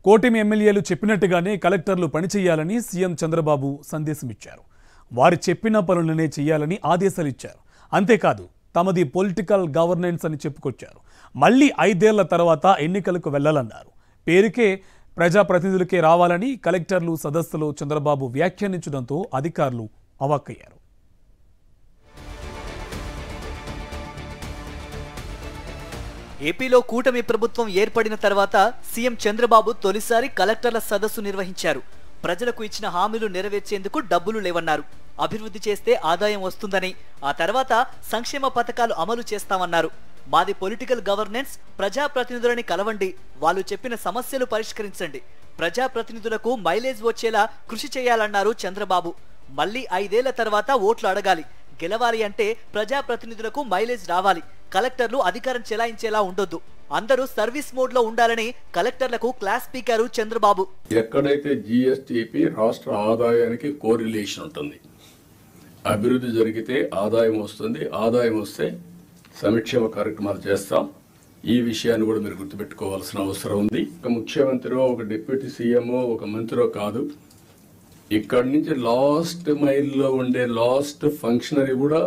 కూటమి ఎమ్మెల్యేలు చెప్పినట్టుగానే కలెక్టర్లు పనిచేయాలని సీఎం చంద్రబాబు సందేశం ఇచ్చారు. వారు చెప్పిన పనులనే చేయాలని ఆదేశాలు ఇచ్చారు. అంతేకాదు తమది పొలిటికల్ గవర్నెన్స్ అని చెప్పుకొచ్చారు. మళ్ళీ 5 ఏళ్ల తర్వాత ఎన్నికలకు వెళ్లాలన్నారు. పేరుకే ప్రజాప్రతినిధులకే రావాలని కలెక్టర్లు సదస్సులో చంద్రబాబు వ్యాఖ్యానించడంతో అధికారులు అవాక్కయ్యారు. ఏపీలో కూటమి ప్రభుత్వం ఏర్పడిన తర్వాత సీఎం చంద్రబాబు తొలిసారి కలెక్టర్ల సదస్సు నిర్వహించారు. ప్రజలకు ఇచ్చిన హామీలు నెరవేర్చేందుకు డబ్బులు లేవన్నారు. అభివృద్ధి చేస్తే ఆదాయం వస్తుందని, ఆ తర్వాత సంక్షేమ పథకాలు అమలు చేస్తామన్నారు. మాది పొలిటికల్ గవర్నెన్స్, ప్రజాప్రతినిధులని కలవండి, వాళ్ళు చెప్పిన సమస్యలు పరిష్కరించండి, ప్రజాప్రతినిధులకు మైలేజ్ వచ్చేలా కృషి చేయాలన్నారు చంద్రబాబు. మళ్ళీ 5 ఏళ్ల తర్వాత ఓట్లు అడగాలి, గెలవాలి అంటే ప్రజాప్రతినిధులకు మైలేజ్ రావాలి, కలెక్టర్లు అధికారం చెలాయించేలా ఉండొద్దు, అందరూ సర్వీస్ మోడ్ లో ఉండాలని కలెక్టర్లకు క్లాస్ స్పీకర్ చంద్రబాబు. ఎక్కడైతే జీఎస్టీపీ రాష్ట్ర ఆదాయానికి కోరిలేషన్ ఉంటుంది, అభివృద్ధి జరిగితే ఆదాయం వస్తుంది, ఆదాయం వస్తే సంక్షేమ కార్యక్రమాలు చేస్తాం. ఈ విషయాన్ని కూడా మీరు గుర్తుపెట్టుకోవాల్సిన అవసరం ఉంది. ఒక ముఖ్యమంత్రి, ఒక డిప్యూటీ సీఎం, ఒక మంత్రో కాదు, ఇక్కడి నుంచి లాస్ట్ మైల్లో ఉండే లాస్ట్ ఫంక్షనరీ కూడా,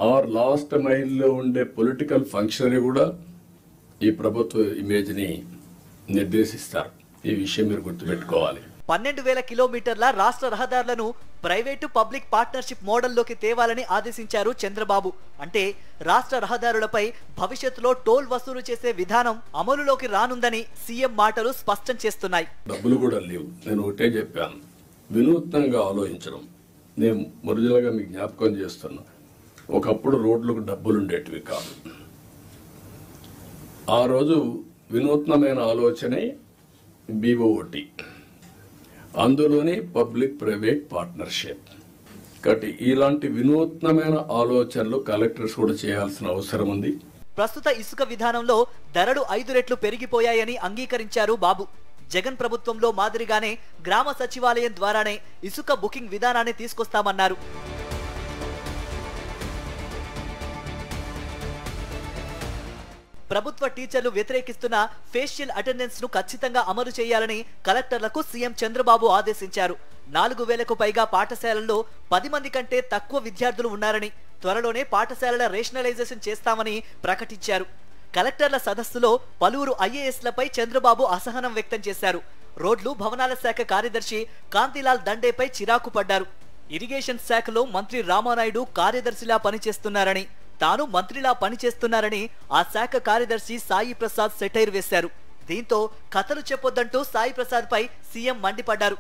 ఆర్ లాస్ట్ మైల్లో ఉండే పొలిటికల్ ఫంక్షనరీ కూడా ఈ ప్రభుత్వ ఇమేజ్ ని నిర్దేశిస్తారు. ఈ విషయం మీరు గుర్తుపెట్టుకోవాలి. 12,000 కిలోమీటర్ల రాష్ట్ర రహదారులను ప్రైవేటు పబ్లిక్ పార్ట్నర్షిప్ మోడల్లోకి తేవాలని ఆదేశించారు చంద్రబాబు. అంటే రాష్ట్ర రహదారులపై భవిష్యత్తులో టోల్ వసూలు చేసే విధానం అమలులోకి రానుందని సీఎం మాటలు స్పష్టం చేస్తున్నాయి. డబ్బులు కూడా లేవు. నేను ఒకటే చెప్పాను, వినూత్నంగా ఆలోచించడం. నేను ఒరిజినల్గా మీకు జ్ఞాపకం చేస్తున్నా, ఒకప్పుడు రోడ్లకు డబ్బులు ఉండేటివి కాదు. ఆ రోజు వినూత్నమైన ఆలోచనే BOT, అందులోనే పబ్లిక్ ప్రైవేట్ పార్ట్నర్షిప్. కాబట్టి ఇలాంటి వినూత్నమైన ఆలోచనలు కలెక్టర్స్ కూడా చేయాల్సిన అవసరం ఉంది. ప్రస్తుత ఇసుక విధానంలో ధరలు 5 రెట్లు పెరిగిపోయాయని అంగీకరించారు బాబు. జగన్ ప్రభుత్వంలో మాదిరిగానే గ్రామ సచివాలయం ద్వారానే ఇసుక బుకింగ్ విధానాన్ని తీసుకొస్తామన్నారు. ప్రభుత్వ టీచర్లు వ్యతిరేకిస్తున్న ఫేషియల్ అటెండెన్స్ ను ఖచ్చితంగా అమలు చేయాలని కలెక్టర్లకు సీఎం చంద్రబాబు ఆదేశించారు. 4,000కు పైగా పాఠశాలల్లో 10 మంది కంటే తక్కువ విద్యార్థులు ఉన్నారని, త్వరలోనే పాఠశాలల రేషనలైజేషన్ చేస్తామని ప్రకటించారు. కలెక్టర్ల సదస్సులో పలువురు IASలపై చంద్రబాబు అసహనం వ్యక్తం చేశారు. రోడ్లు భవనాల శాఖ కార్యదర్శి కాంతిలాల్ దండేపై చిరాకు పడ్డారు. ఇరిగేషన్ శాఖలో మంత్రి రామానాయుడు కార్యదర్శిలా పనిచేస్తున్నారని, తాను మంత్రిలా పనిచేస్తున్నారని ఆ శాఖ కార్యదర్శి సాయి ప్రసాద్ సెటైర్ వేశారు. దీంతో కథలు చెప్పొద్దంటూ సాయి ప్రసాద్ పై సీఎం మండిపడ్డారు.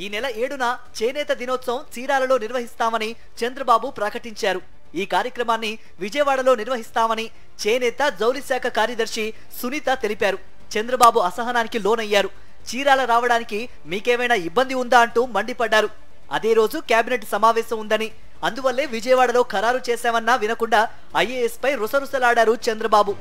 ఈ నెల 7న చేనేత దినోత్సవం చీరాలలో నిర్వహిస్తామని చంద్రబాబు ప్రకటించారు. ఈ కార్యక్రమాన్ని విజయవాడలో నిర్వహిస్తామని చేనేత జౌళి శాఖ కార్యదర్శి సునీత తెలిపారు. చంద్రబాబు అసహనానికి లోనయ్యారు. చీరాల రావడానికి మీకేమైనా ఇబ్బంది ఉందా అంటూ మండిపడ్డారు. అదే రోజు కేబినెట్ సమావేశం ఉందని, అందువల్లే విజయవాడలో ఖరారు చేశామన్నా వినకుండా IAS పై రుసరుసలాడారు చంద్రబాబు.